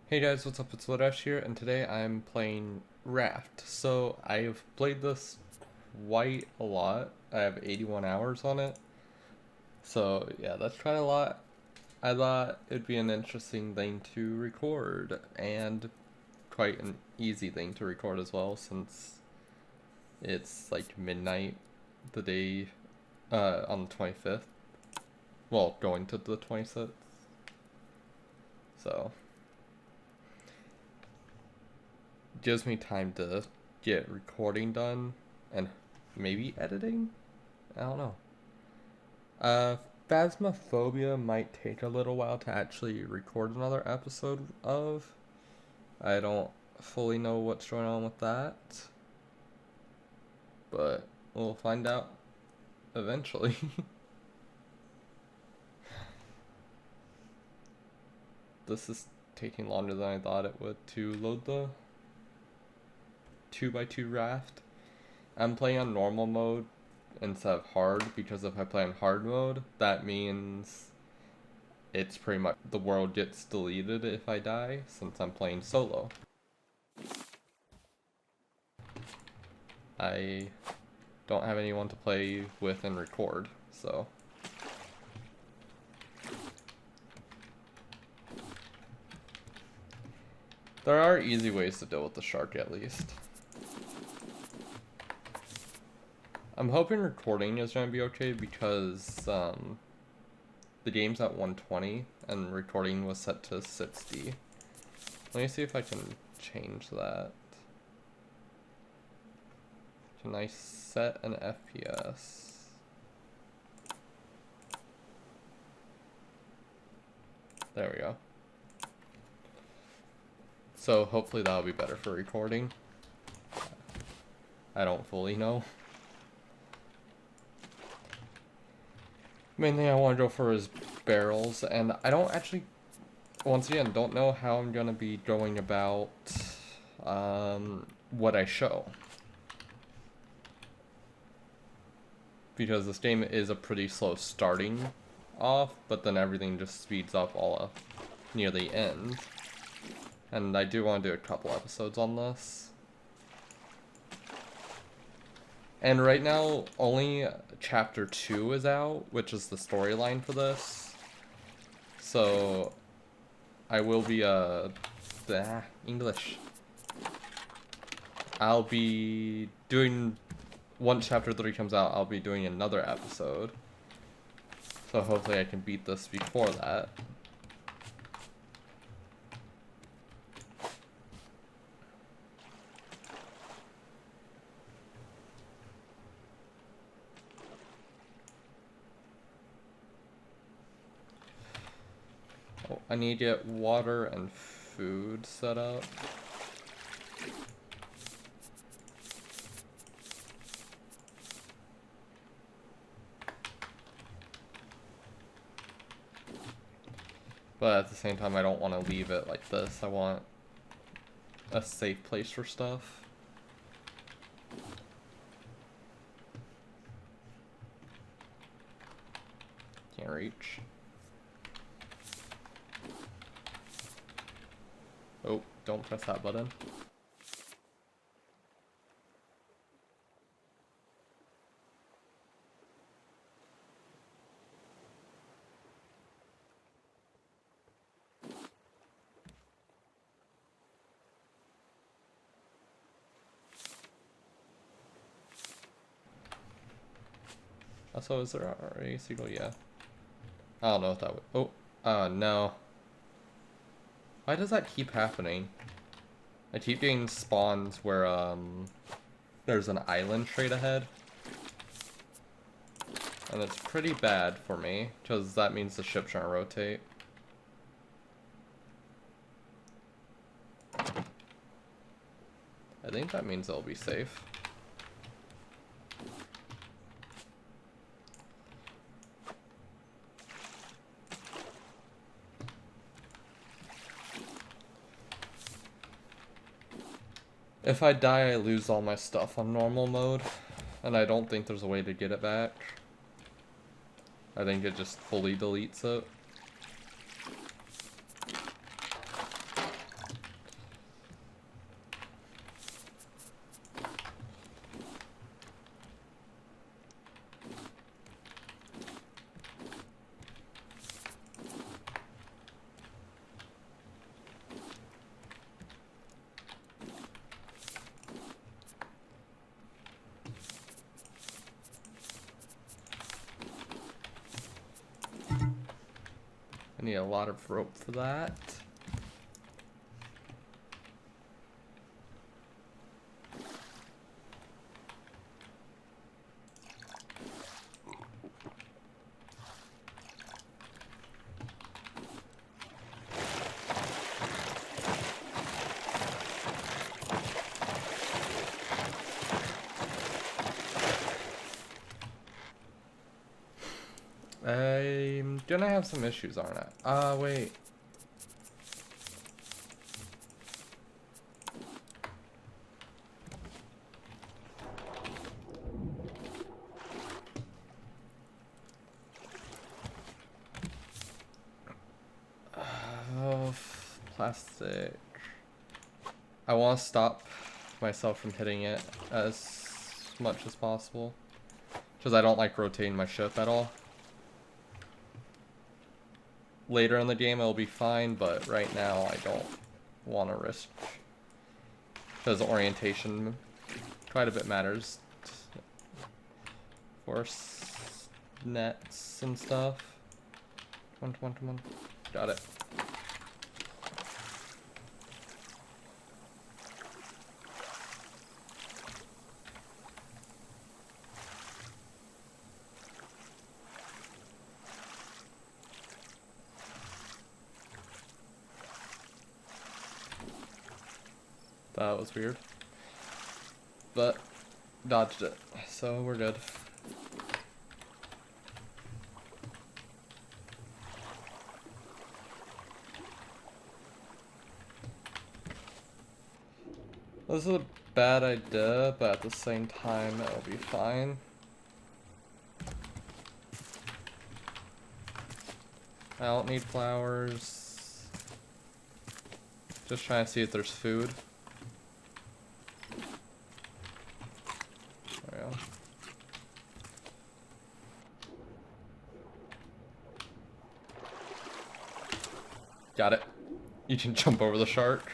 Hey guys, what's up? It's Raft here, and today I'm playing Raft. So I've played this quite a lot. I have 81 hours on it. So yeah, that's quite a lot. I thought it'd be an interesting thing to record, and quite an easy thing to record as well, since it's like midnight the day on the 25th. Well, going to the 26th. So gives me time to get recording done and maybe editing? I don't know. Uh, Phasmophobia might take a little while to actually record another episode of. I don't fully know what's going on with that, but we'll find out eventually. This is taking longer than I thought it would to load the 2x2 raft. I'm playing on normal mode instead of hard because if I play on hard mode, that means it's pretty much the world gets deleted if I die since I'm playing solo. I don't have anyone to play with and record, so. There are easy ways to deal with the shark at least. I'm hoping recording is going to be okay because the game's at 120 and recording was set to 60. Let me see if I can change that. Can I set an FPS? There we go. So hopefully that'll be better for recording. I don't fully know. Main thing I want to go for is barrels, and I don't actually, once again, don't know how I'm going to be going about what I show. Because this game is a pretty slow starting off, but then everything just speeds up all near the end. And I do want to do a couple episodes on this. And right now, only chapter 2 is out, which is the storyline for this. So, I will be, English. I'll be doing, once chapter 3 comes out, I'll be doing another episode. So hopefully I can beat this before that. Oh, I need to get water and food set up. But at the same time, I don't want to leave it like this. I want a safe place for stuff. Can't reach. Oh, don't press that button. Also, is there already a seagull? Yeah. I don't know if that would. Oh, no. Why does that keep happening? I keep getting spawns where, there's an island straight ahead. And it's pretty bad for me, because that means the ship's trying to rotate. I think that means it'll be safe. If I die, I lose all my stuff on normal mode, and I don't think there's a way to get it back. I think it just fully deletes it. I need a lot of rope for that. I'm gonna have some issues, aren't I? Wait. Plastic. I want to stop myself from hitting it as much as possible, because I don't like rotating my ship at all. Later in the game it'll be fine, but right now I don't want to risk, because orientation quite a bit matters for nets and stuff. Come on. Got it. That was weird, but dodged it, so we're good. This is a bad idea, but at the same time it'll be fine. I don't need flowers. Just trying to see if there's food. Got it. You can jump over the shark.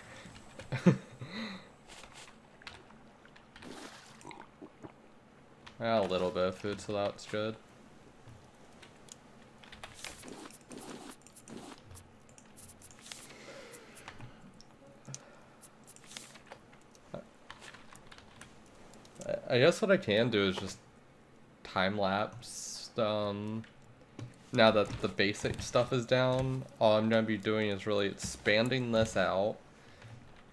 A little bit of food, so that's good. I guess what I can do is just time lapse. Now that the basic stuff is down, all I'm going to be doing is really expanding this out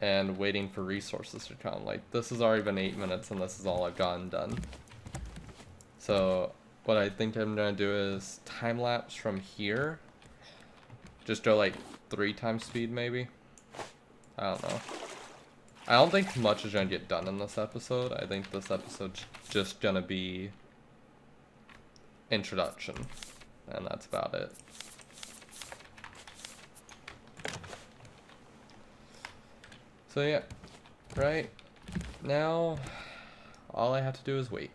and waiting for resources to come. Like, this has already been 8 minutes and this is all I've gotten done. So what I think I'm going to do is time lapse from here. Just go like 3 times speed maybe. I don't know. I don't think much is going to get done in this episode. I think this episode's just going to be introduction. And that's about it. So yeah, right now, all I have to do is wait.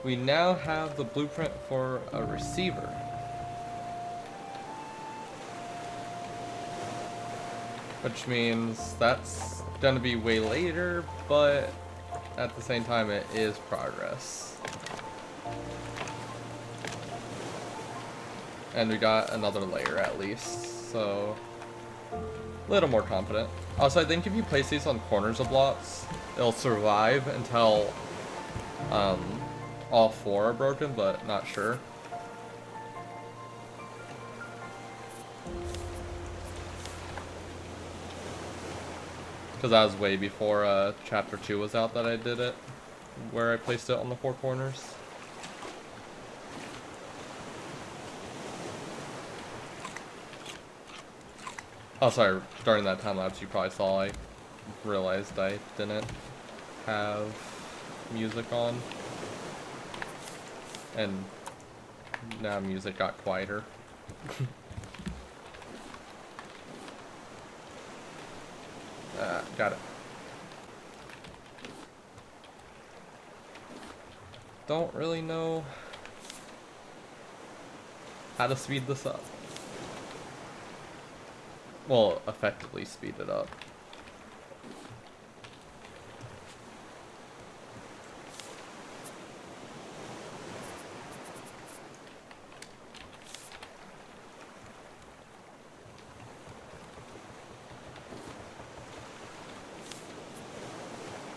We now have the blueprint for a receiver. Which means that's gonna be way later, but at the same time, it is progress. And we got another layer at least, so a little more confident. Also, I think if you place these on corners of blocks, it'll survive until all 4 are broken, but not sure. Because that was way before Chapter 2 was out that I did it, where I placed it on the 4 corners. Oh, sorry, during that time lapse you probably saw I realized I didn't have music on. And now music got quieter. Got it. Don't really know how to speed this up. Well, effectively speed it up.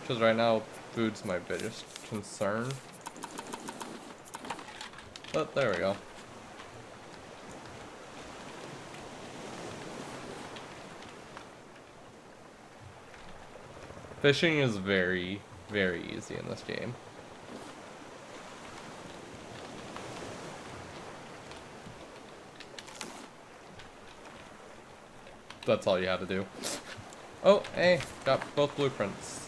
Because right now, food's my biggest concern. But there we go. Fishing is very, very easy in this game. That's all you have to do. Oh, hey, got both blueprints.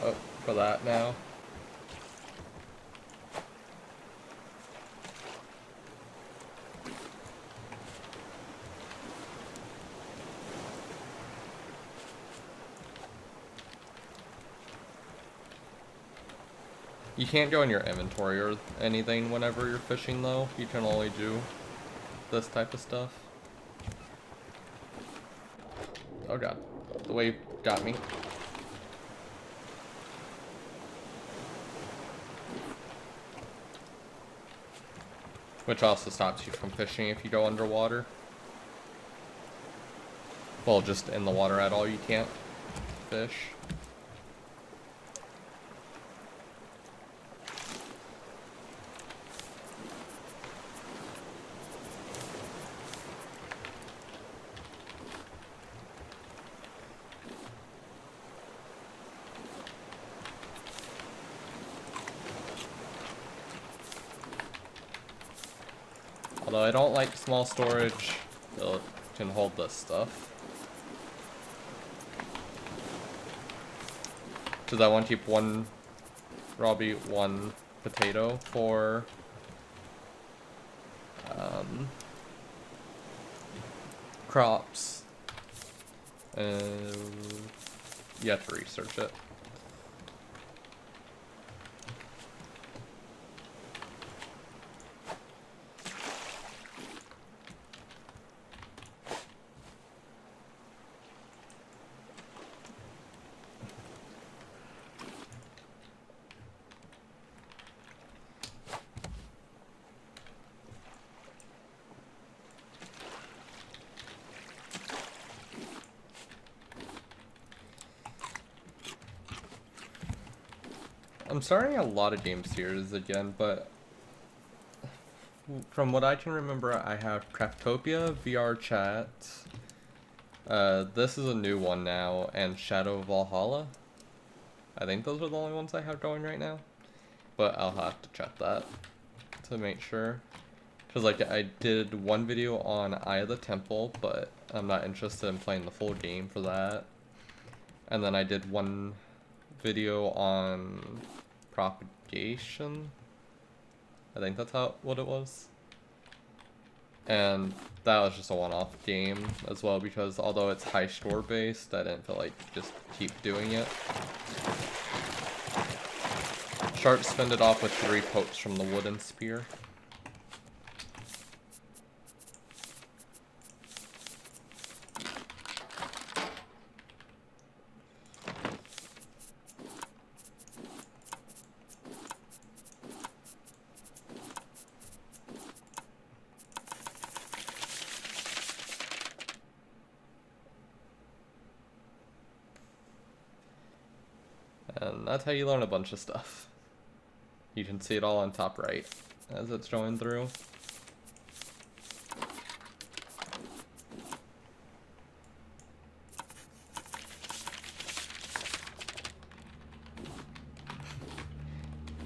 Oh, for that now. You can't go in your inventory or anything whenever you're fishing though. You can only do this type of stuff. Oh god, the wave got me. Which also stops you from fishing if you go underwater. Well, just in the water at all, you can't fish. Although I don't like small storage, it can hold this stuff. Because I want to keep one raw beet, one potato for crops. You have to research it. I'm starting a lot of game series again, but from what I can remember, I have Craftopia, VR Chat, this is a new one now, and Shadow of Valhalla. I think those are the only ones I have going right now, but I'll have to check that to make sure. Because like I did one video on Eye of the Temple, but I'm not interested in playing the full game for that. And then I did one video on Propagation. I think that's what it was. And that was just a one-off game as well, because although it's high score based, I didn't feel like just keep doing it. Sharks fend it off with 3 pokes from the wooden spear. That's how you learn a bunch of stuff. You can see it all on top right as it's showing through.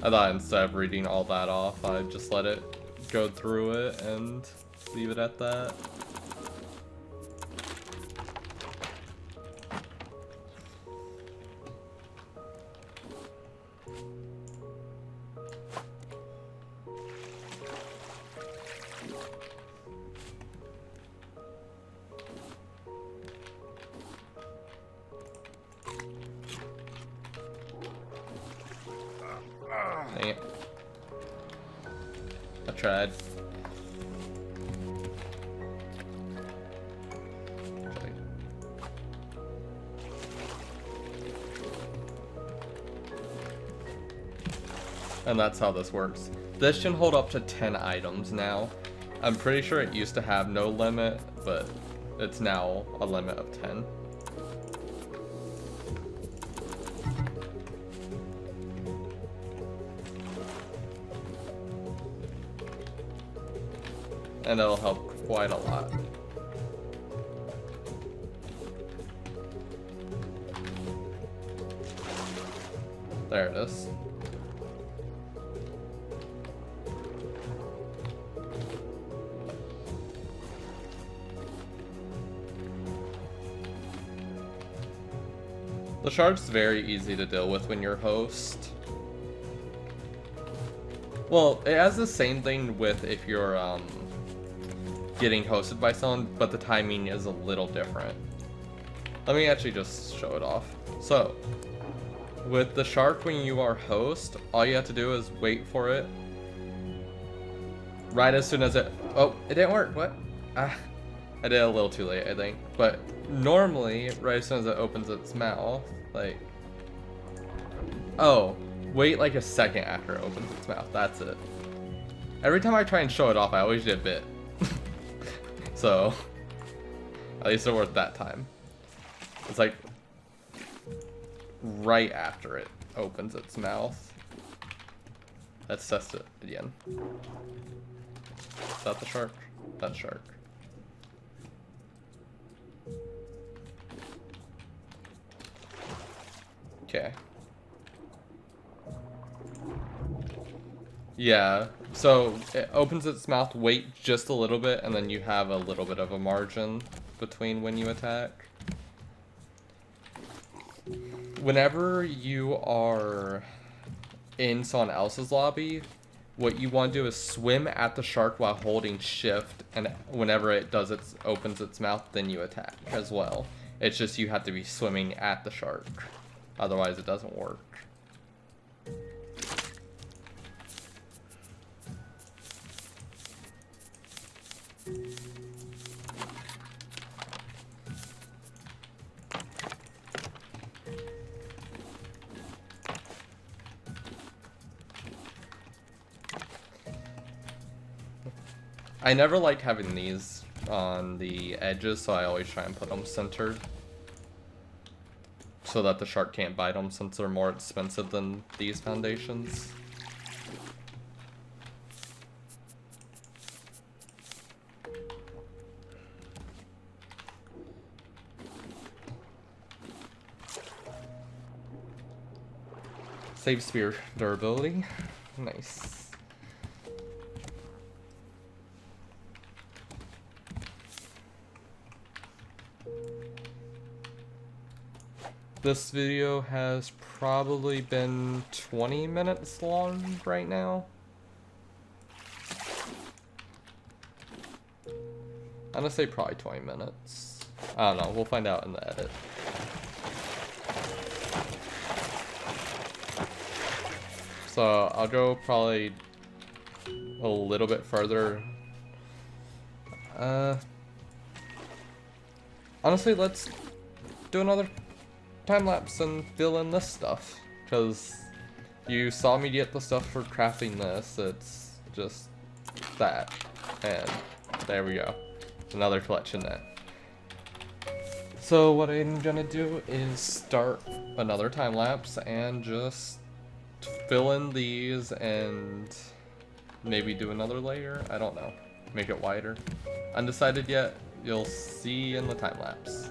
I thought instead of reading all that off, I'd just let it go through it and leave it at that. Dang it. I tried. And that's how this works. This can hold up to 10 items now. I'm pretty sure it used to have no limit, but it's now a limit of 10. And it'll help quite a lot. There it is. The shark's very easy to deal with when you're host. Well, it has the same thing with if you're getting hosted by someone, but the timing is a little different. Let me actually just show it off. So, with the shark when you are host, all you have to do is wait for it. Right as soon as it... Oh, it didn't work. What? I did it a little too late, I think. But normally, right as soon as it opens its mouth, like... Oh, wait like a second after it opens its mouth. That's it. Every time I try and show it off, I always get bit. So, at least it worked that time. It's like right after it opens its mouth. Let's test it again. Is that the shark? That shark. Okay. Yeah, so it opens its mouth, wait just a little bit, and then you have a little bit of a margin between when you attack. Whenever you are in someone else's lobby, what you want to do is swim at the shark while holding shift, and whenever it does opens its mouth, then you attack as well. It's just you have to be swimming at the shark, otherwise it doesn't work. I never like having these on the edges, so I always try and put them centered so that the shark can't bite them, since they're more expensive than these foundations. Save spear durability. Nice. This video has probably been 20 minutes long right now. I'm gonna say probably 20 minutes. I don't know, we'll find out in the edit. So I'll go probably a little bit further. Honestly, let's do another time lapse and fill in this stuff, because you saw me get the stuff for crafting this. It's just that, and there we go, another collection net. So what I'm gonna do is start another time lapse and just fill in these and maybe do another layer. I don't know. Make it wider. Undecided yet. You'll see in the time lapse.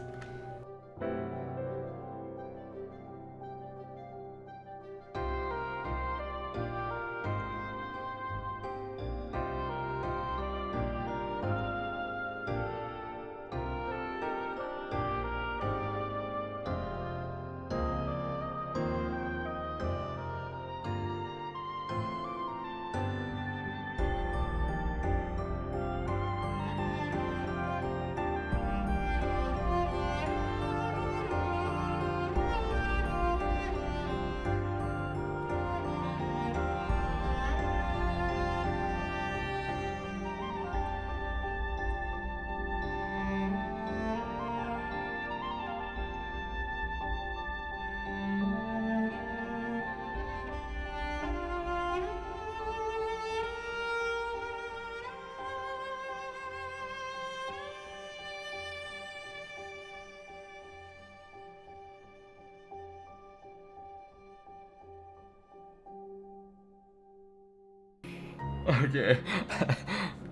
Okay.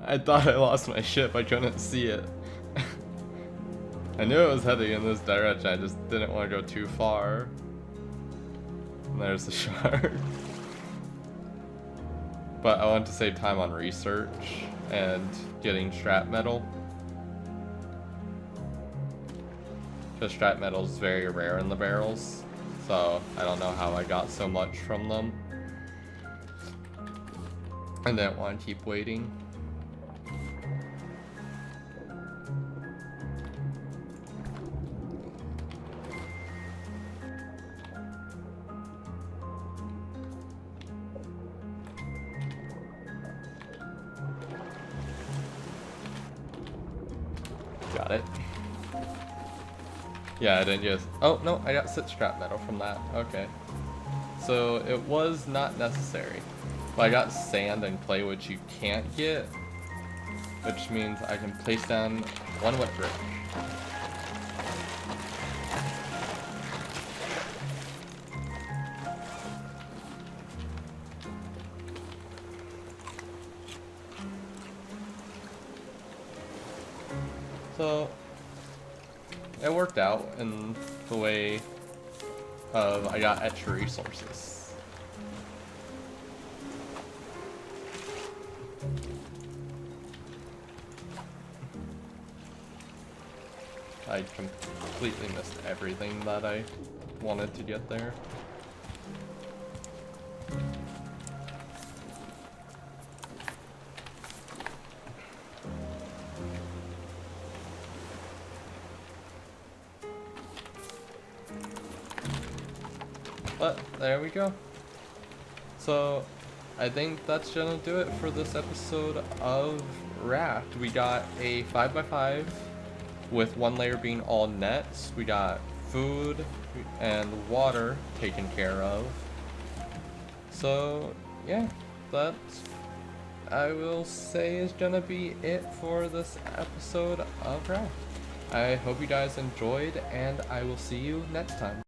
I thought I lost my ship, I couldn't see it. I knew it was heading in this direction, I just didn't want to go too far. And there's the shark. But I want to save time on research and getting scrap metal. Because scrap metal is very rare in the barrels, so I don't know how I got so much from them. I didn't want to keep waiting. Got it. Yeah, I didn't use... Oh, no, I got 6 scrap metal from that. Okay. So, it was not necessary. But I got sand and clay, which you can't get. Which means I can place down 1 wet brick. So, it worked out in the way of I got extra resources. I completely missed everything that I wanted to get there. But there we go. So I think that's gonna do it for this episode of Raft. We got a 5x5 with 1 layer being all nets. We got food and water taken care of. So yeah, that's, I will say, is gonna be it for this episode of Raft. I hope you guys enjoyed, and I will see you next time.